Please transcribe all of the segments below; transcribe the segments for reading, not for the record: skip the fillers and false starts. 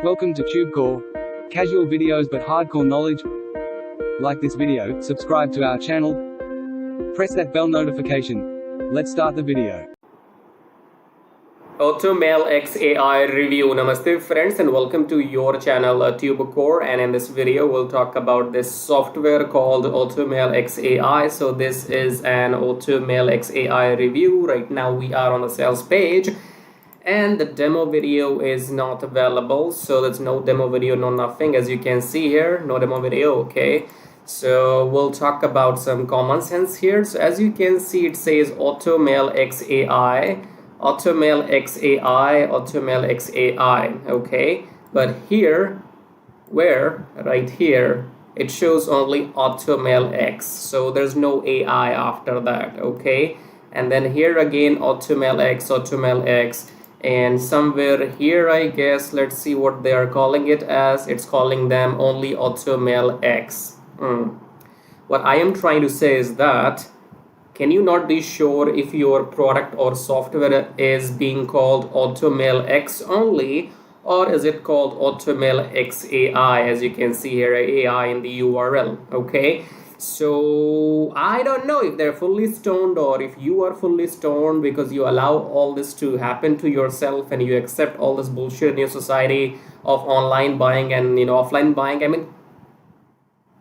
Welcome to TubeCore. Casual videos but hardcore knowledge. Like this video, subscribe to our channel, press that bell notification. Let's start the video. AutoMailX Ai review. Namaste friends and welcome to your channel TubeCore, and in this video we'll talk about this software called AutoMailX Ai. So this is an AutoMailX Ai review. Right now we are on the sales page and the demo video is not available, so there's no demo video, no nothing. As you can see here, no demo video. Okay, so we'll talk about some common sense here. So as you can see, it says AutoMailX Ai, AutoMailX Ai, AutoMailX Ai. Okay, but here, right here, it shows only AutoMailX, so there's no AI after that. Okay, and then here again AutoMailX, and somewhere here, I guess, let's see what they are calling it as. It's calling them only AutoMailX. What I am trying to say is that, can you not be sure if your product or software is being called AutoMailX only, or is it called AutoMailX Ai? As you can see here, AI in the URL. Okay, so I don't know if they're fully stoned or if you are fully stoned, because you allow all this to happen to yourself and you accept all this bullshit in your society of online buying and offline buying. I mean,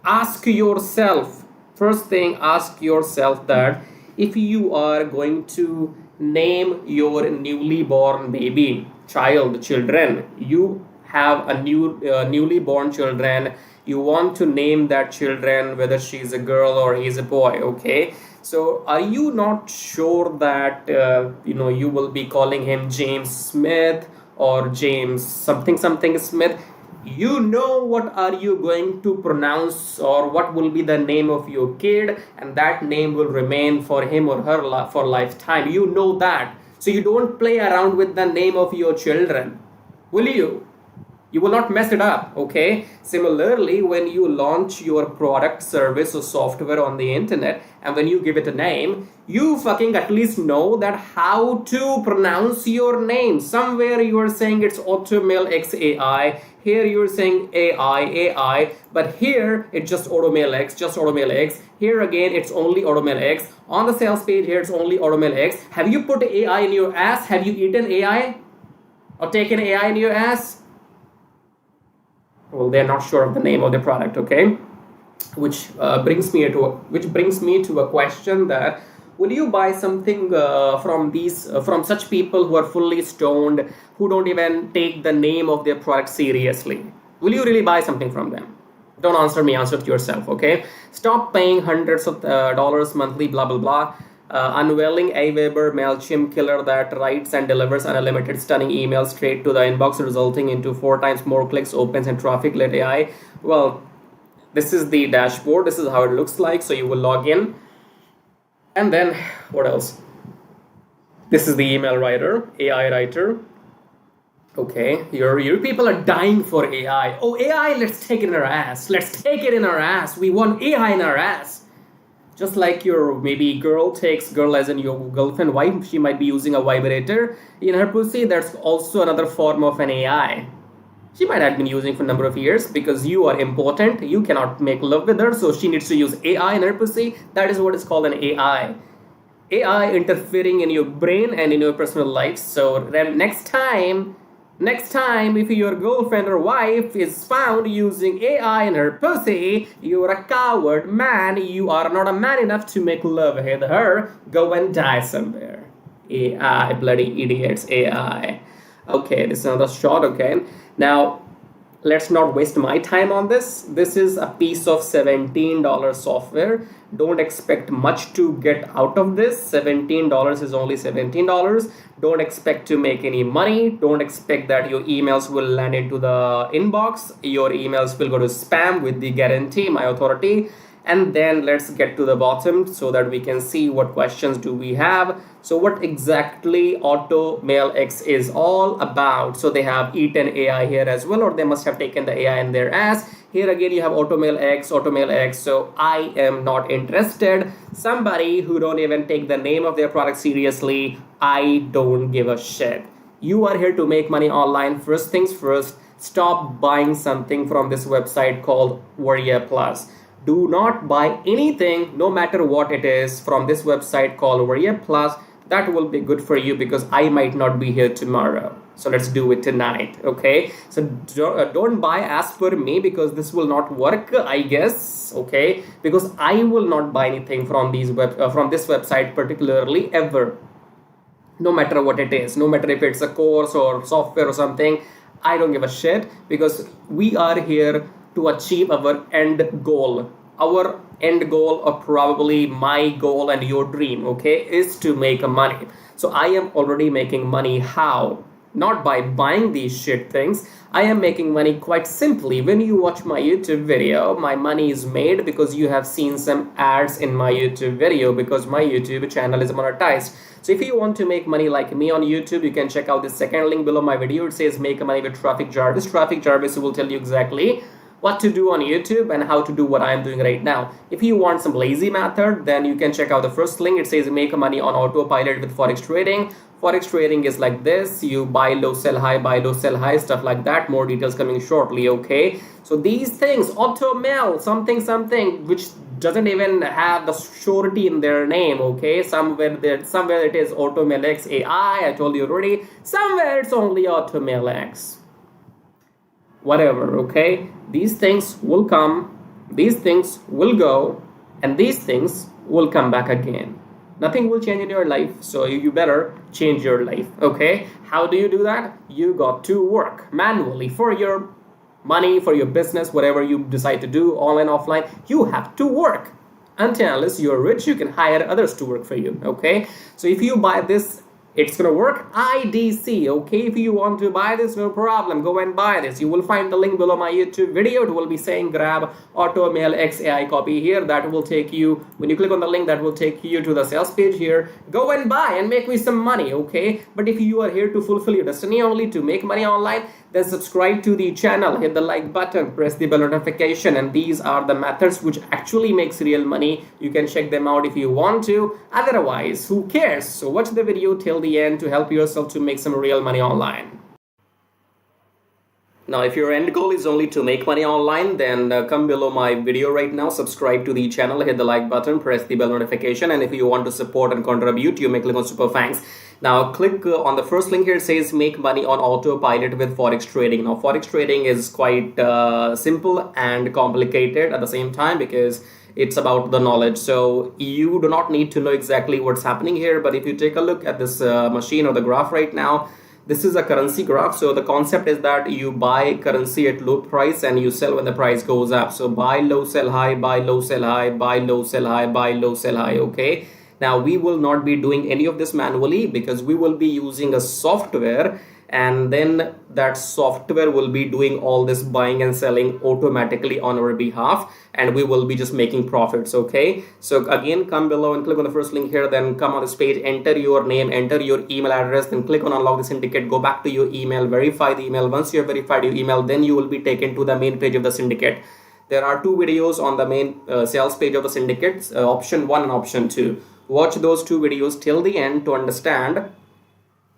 ask yourself, first thing, ask yourself that if you are going to name your newly born baby, children, you have a newly born children, you want to name that children, whether she's a girl or he's a boy. Okay, so are you not sure that you will be calling him James Smith or James something Smith? You know what are you going to pronounce, or what will be the name of your kid, and that name will remain for him or her for lifetime. You know that, so you don't play around with the name of your children, will you? You will not mess it up. Okay, similarly, when you launch your product, service or software on the internet, and when you give it a name, you fucking at least know that how to pronounce your name. Somewhere you are saying it's AutoMailX Ai, here you're saying AI, but here it's just AutoMailX. Here again it's only AutoMailX. On the sales page here it's only AutoMailX. Have you put AI in your ass? Have you eaten AI or taken AI in your ass? Well, they're not sure of the name of the product. Okay, which brings me to a question that, will you buy something from such people who are fully stoned, who don't even take the name of their product seriously? Will you really buy something from them? Don't answer me, answer it yourself. Okay, stop paying hundreds of dollars monthly, blah blah blah. Unveiling Aweber MailChimp killer that writes and delivers unlimited stunning emails straight to the inbox, resulting into 4 times more clicks, opens, and traffic. Let AI. Well, this is the dashboard. This is how it looks like. So you will log in, and then what else? This is the email writer, AI writer. Okay, your people are dying for AI. Oh, AI, let's take it in our ass. Let's take it in our ass. We want AI in our ass. Just like your maybe girl as in your girlfriend, wife, she might be using a vibrator in her pussy. That's also another form of an AI. She might have been using for a number of years because you are important. You cannot make love with her, so she needs to use AI in her pussy. That is what is called an AI. AI interfering in your brain and in your personal life. So then next time, if your girlfriend or wife is found using AI in her pussy, you're a coward man. You are not a man enough to make love with her. Go and die somewhere. AI, bloody idiots, AI. Okay, this is another shot. Okay, now let's not waste my time on this. This is a piece of $17 software. Don't expect much to get out of this. $17 is only $17. Don't expect to make any money. Don't expect that your emails will land into the inbox. Your emails will go to spam with the guarantee, my authority. And then let's get to the bottom so that we can see what questions do we have. So what exactly AutoMailX is all about. So they have eaten AI here as well, or they must have taken the AI in their ass. Here again you have AutoMailX. So I am not interested. Somebody who don't even take the name of their product seriously, I don't give a shit. You are here to make money online. First things first, stop buying something from this website called Warrior Plus. Do not buy anything, no matter what it is, from this website called Warrior Plus. That will be good for you because I might not be here tomorrow. So let's do it tonight, okay? So don't buy as per me, because this will not work, I guess, okay? Because I will not buy anything from these from this website particularly ever. No matter what it is, no matter if it's a course or software or something, I don't give a shit, because we are here to achieve our end goal. Our end goal, or probably my goal and your dream, okay, is to make money. So I am already making money. How? Not by buying these shit things. I am making money quite simply. When you watch my YouTube video, my money is made because you have seen some ads in my YouTube video, because my YouTube channel is monetized. So if you want to make money like me on YouTube, you can check out the second link below my video. It says make money with Traffic Jarvis. Traffic Jarvis will tell you exactly what to do on YouTube and how to do what I'm doing right now. If you want some lazy method, then you can check out the first link. It says make money on autopilot with Forex trading. Forex trading is like this: you buy low, sell high, stuff like that. More details coming shortly, okay? So these things, AutoMail, something, which doesn't even have the surety in their name, okay? Somewhere it is AutoMailX Ai, I told you already. Somewhere it's only AutoMailX. Whatever, okay? These things will come, these things will go, and these things will come back again. Nothing will change in your life, so you better change your life, okay? How do you do that? You got to work manually for your money, for your business, whatever you decide to do, online, offline. You have to work. Until unless you're rich, you can hire others to work for you, okay? So if you buy this, it's gonna work. IDC, okay? If you want to buy this, no problem, go and buy this. You will find the link below my YouTube video. It will be saying grab AutoMailX Ai copy here. That will take you, when you click on the link, that will take you to the sales page here. Go and buy and make me some money, okay? But if you are here to fulfill your destiny only, to make money online, then subscribe to the channel, hit the like button, press the bell notification, and these are the methods which actually makes real money. You can check them out if you want to. Otherwise, who cares? So watch the video till the end to help yourself to make some real money online. Now, if your end goal is only to make money online, then come below my video right now, subscribe to the channel, hit the like button, press the bell notification, and if you want to support and contribute, you may click on Super Thanks. Now, click on the first link here. It says make money on autopilot with Forex trading. Now, Forex trading is quite simple and complicated at the same time, because it's about the knowledge. So you do not need to know exactly what's happening here, but if you take a look at this machine or the graph right now, this is a currency graph. So the concept is that you buy currency at low price and you sell when the price goes up. So buy low, sell high, buy low, sell high, buy low, sell high, buy low, sell high, okay? Now we will not be doing any of this manually, because we will be using a software, and then that software will be doing all this buying and selling automatically on our behalf, and we will be just making profits, okay? So again, come below and click on the first link here, then come on this page, enter your name, enter your email address, then click on unlock the syndicate, go back to your email, verify the email. Once you have verified your email, then you will be taken to the main page of the syndicate. There are two videos on the main sales page of the syndicate, option 1 and option 2. Watch those two videos till the end to understand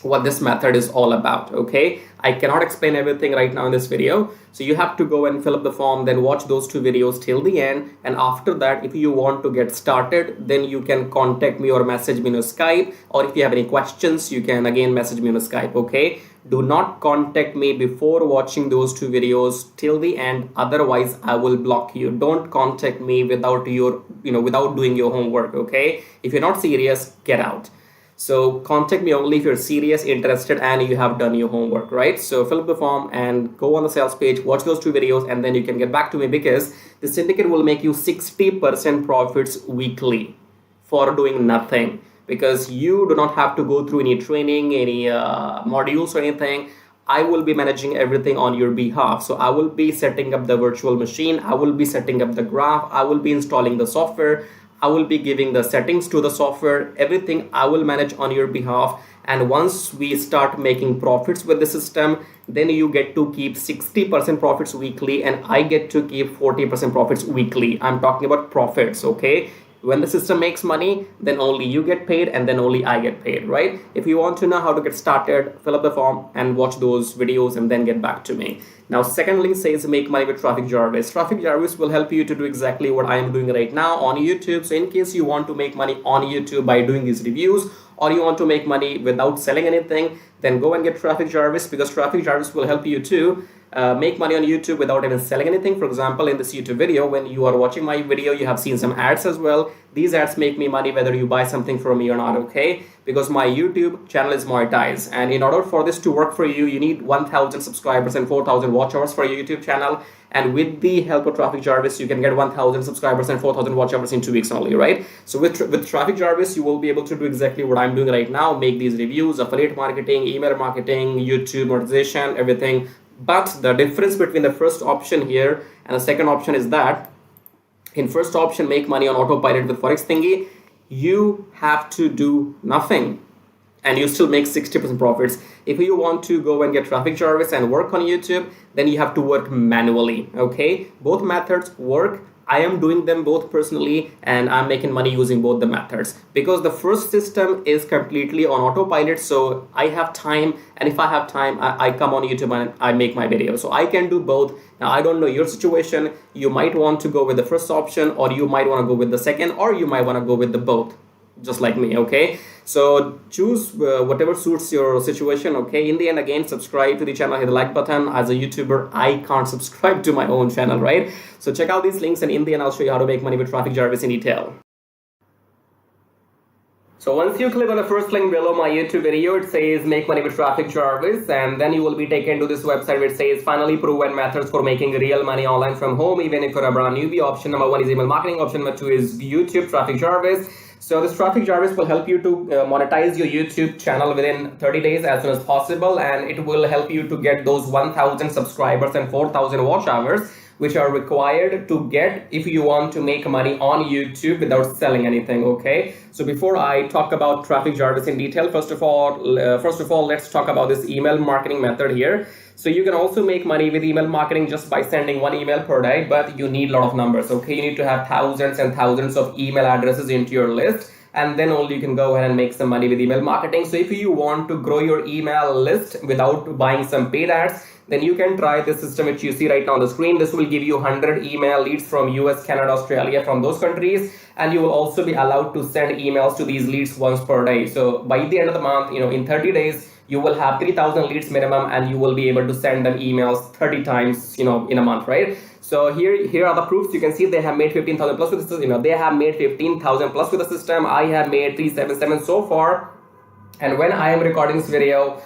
what this method is all about, okay? I cannot explain everything right now in this video, so you have to go and fill up the form, then watch those two videos till the end, and after that, if you want to get started, then you can contact me or message me on Skype, or if you have any questions, you can again message me on Skype, okay? Do not contact me before watching those two videos till the end, otherwise I will block you. Don't contact me without without doing your homework, okay? If you're not serious, get out. So contact me only if you're serious, interested, and you have done your homework, right? So fill up the form and go on the sales page, watch those two videos, and then you can get back to me, because the syndicate will make you 60% profits weekly for doing nothing, because you do not have to go through any training, any modules or anything. I will be managing everything on your behalf. So I will be setting up the virtual machine, I will be setting up the graph, I will be installing the software, I will be giving the settings to the software, everything I will manage on your behalf. And once we start making profits with the system, then you get to keep 60% profits weekly, and I get to keep 40% profits weekly. I'm talking about profits, okay? When the system makes money, then only you get paid and then only I get paid, right? If you want to know how to get started, fill up the form and watch those videos and then get back to me. Now, second link says make money with Traffic Jarvis. Traffic Jarvis will help you to do exactly what I am doing right now on YouTube. So in case you want to make money on YouTube by doing these reviews, or you want to make money without selling anything, then go and get Traffic Jarvis, because Traffic Jarvis will help you to make money on YouTube without even selling anything. For example, in this YouTube video, when you are watching my video, you have seen some ads as well. These ads make me money whether you buy something from me or not, okay? Because my YouTube channel is monetized, and in order for this to work for you, you need 1,000 subscribers and 4,000 watch hours for your YouTube channel. And with the help of Traffic Jarvis, you can get 1,000 subscribers and 4,000 watch hours in 2 weeks only, right? So with Traffic Jarvis, you will be able to do exactly what I'm doing right now, make these reviews, affiliate marketing, email marketing, YouTube monetization, everything. But the difference between the first option here and the second option is that in first option, make money on autopilot with Forex thingy, you have to do nothing and you still make 60% profits. If you want to go and get Traffic Jarvis and work on YouTube, then you have to work manually, okay? Both methods work. I am doing them both personally, and I'm making money using both the methods, because the first system is completely on autopilot. So I have time, and if I have time, I come on YouTube and I make my video. So I can do both. Now, I don't know your situation. You might want to go with the first option, or you might want to go with the second, or you might want to go with the both, just like me, okay? So choose whatever suits your situation, okay? In the end, again, subscribe to the channel, hit the like button. As a YouTuber, I can't subscribe to my own channel, right? So check out these links, and in the end, I'll show you how to make money with Traffic Jarvis in detail. So once you click on the first link below my YouTube video, it says make money with Traffic Jarvis, and then you will be taken to this website which says finally proven methods for making real money online from home, even if you're a brand newbie. Option number 1 is email marketing. Option number 2 is YouTube Traffic Jarvis. So this Traffic Jarvis will help you to monetize your YouTube channel within 30 days as soon as possible, and it will help you to get those 1,000 subscribers and 4,000 watch hours, which are required to get if you want to make money on YouTube without selling anything, okay? So before I talk about Traffic Jarvis in detail, first of all, let's talk about this email marketing method here. So you can also make money with email marketing just by sending 1 email per day, but you need a lot of numbers, okay? You need to have thousands and thousands of email addresses into your list, and then only you can go ahead and make some money with email marketing. So if you want to grow your email list without buying some paid ads, then you can try this system which you see right now on the screen. This will give you 100 email leads from US, Canada, Australia, from those countries, and you will also be allowed to send emails to these leads once per day. So by the end of the month, in 30 days, you will have 3,000 leads minimum, and you will be able to send them emails 30 times, in a month, right? So here are the proofs. You can see they have made 15,000 plus with the system. They have made 15,000 plus with the system. I have made 377 so far, and when I am recording this video,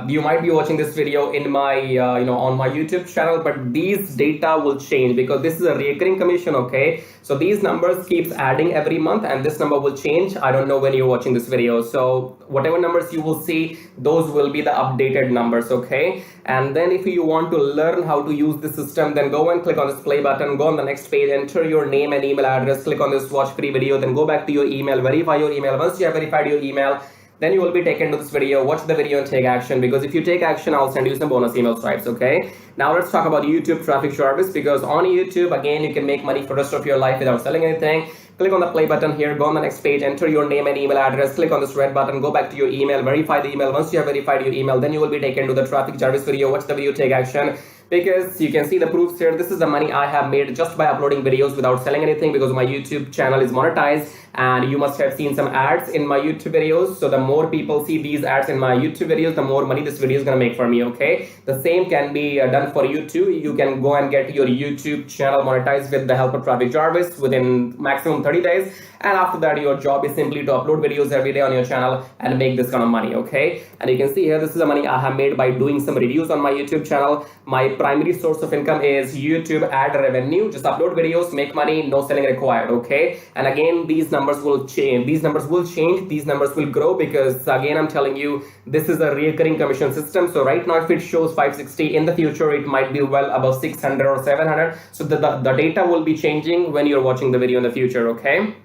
you might be watching this video in my on my YouTube channel, but these data will change because this is a recurring commission, okay? So these numbers keeps adding every month, and this number will change. I don't know when you're watching this video, so whatever numbers you will see, those will be the updated numbers, okay? And then if you want to learn how to use the system, then go and click on this play button, go on the next page, enter your name and email address, click on this watch free video, then go back to your email, verify your email. Once you have verified your email, then you will be taken to this video. Watch the video and take action, because if you take action, I'll send you some bonus email stripes, okay? Now let's talk about YouTube Traffic Jarvis, because on YouTube, again, you can make money for the rest of your life without selling anything. Click on the play button here, go on the next page, enter your name and email address, click on this red button, go back to your email, verify the email. Once you have verified your email, then you will be taken to the Traffic Jarvis video. Watch the video, take action, because you can see the proofs here. This is the money I have made just by uploading videos without selling anything, because my YouTube channel is monetized, and you must have seen some ads in my YouTube videos. So the more people see these ads in my YouTube videos, the more money this video is gonna make for me, okay? The same can be done for you too. You can go and get your YouTube channel monetized with the help of Traffic Jarvis within maximum 30 days. And after that, your job is simply to upload videos every day on your channel and make this kind of money, okay? And you can see here, this is the money I have made by doing some reviews on my YouTube channel. My primary source of income is YouTube ad revenue. Just upload videos, make money, no selling required, okay? And again, these numbers will change. These numbers will change. These numbers will grow, because again, I'm telling you, this is a recurring commission system. So right now, if it shows 560, in the future, it might be well above 600 or 700. So the data will be changing when you're watching the video in the future, okay?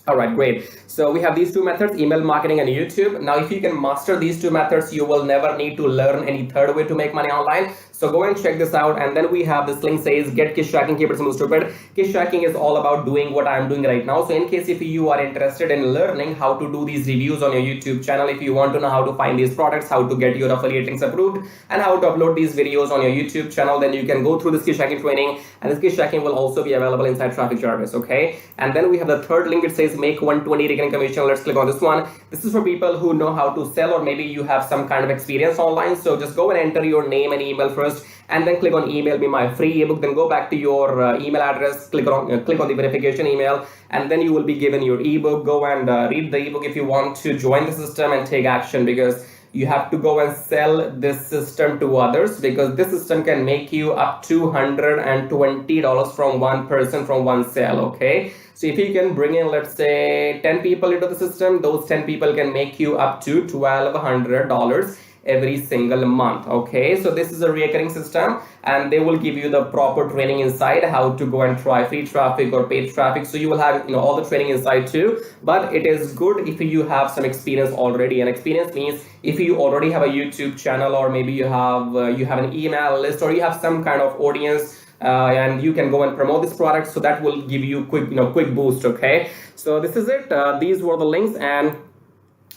All right, great. So we have these two methods, email marketing and YouTube. Now, if you can master these two methods, you will never need to learn any third way to make money online. So go and check this out. And then we have this link says get kiss tracking, keep it simple stupid. Kiss tracking is all about doing what I'm doing right now. So in case if you are interested in learning how to do these reviews on your YouTube channel, if you want to know how to find these products, how to get your affiliate links approved, and how to upload these videos on your YouTube channel, then you can go through this kiss tracking training. And this kiss tracking will also be available inside Traffic Jarvis. Okay. And then we have the third link. It says make 120 recurring commission. Let's click on this one. This is for people who know how to sell, or maybe you have some kind of experience online. So just go and enter your name and email first, and then click on email me my free ebook. Then go back to your email address, click on the verification email, and then you will be given your ebook. Go and read the ebook if you want to join the system and take action, because you have to go and sell this system to others, because this system can make you up to $120 from one person, from one sale. Okay, so if you can bring in, let's say 10 people into the system, those 10 people can make you up to $1,200 every single month. Okay, so this is a recurring system, and they will give you the proper training inside how to go and try free traffic or paid traffic. So you will have all the training inside too. But it is good if you have some experience already, and experience means if you already have a YouTube channel, or maybe you have an email list, or you have some kind of audience, and you can go and promote this product. So that will give you quick boost. Okay, so this is it. These were the links, and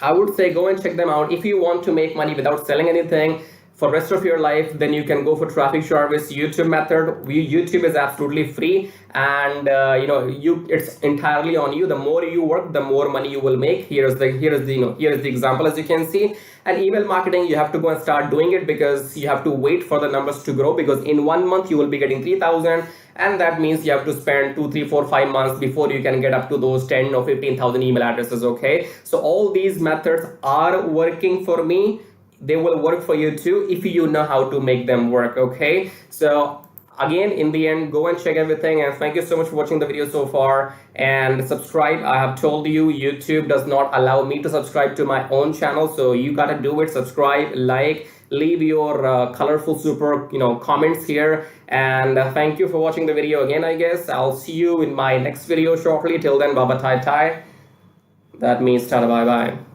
I would say go and check them out. If you want to make money without selling anything for rest of your life, then you can go for Traffic Jarvis YouTube method. YouTube is absolutely free, and it's entirely on you. The more you work, the more money you will make. Here is the example, as you can see. And email marketing, you have to go and start doing it, because you have to wait for the numbers to grow, because in 1 month you will be getting 3,000, and that means you have to spend 2, 3, 4, 5 months before you can get up to those 10 or 15,000 email addresses. Okay, so all these methods are working for me. They will work for you too if you know how to make them work. Okay, so again, in the end, go and check everything, and thank you so much for watching the video so far, and subscribe. I have told you YouTube does not allow me to subscribe to my own channel, so you gotta do it. Subscribe, like, leave your colorful super comments here, and thank you for watching the video again. I guess I'll see you in my next video shortly. Till then, bye bye, tai tai. That means tada, bye bye.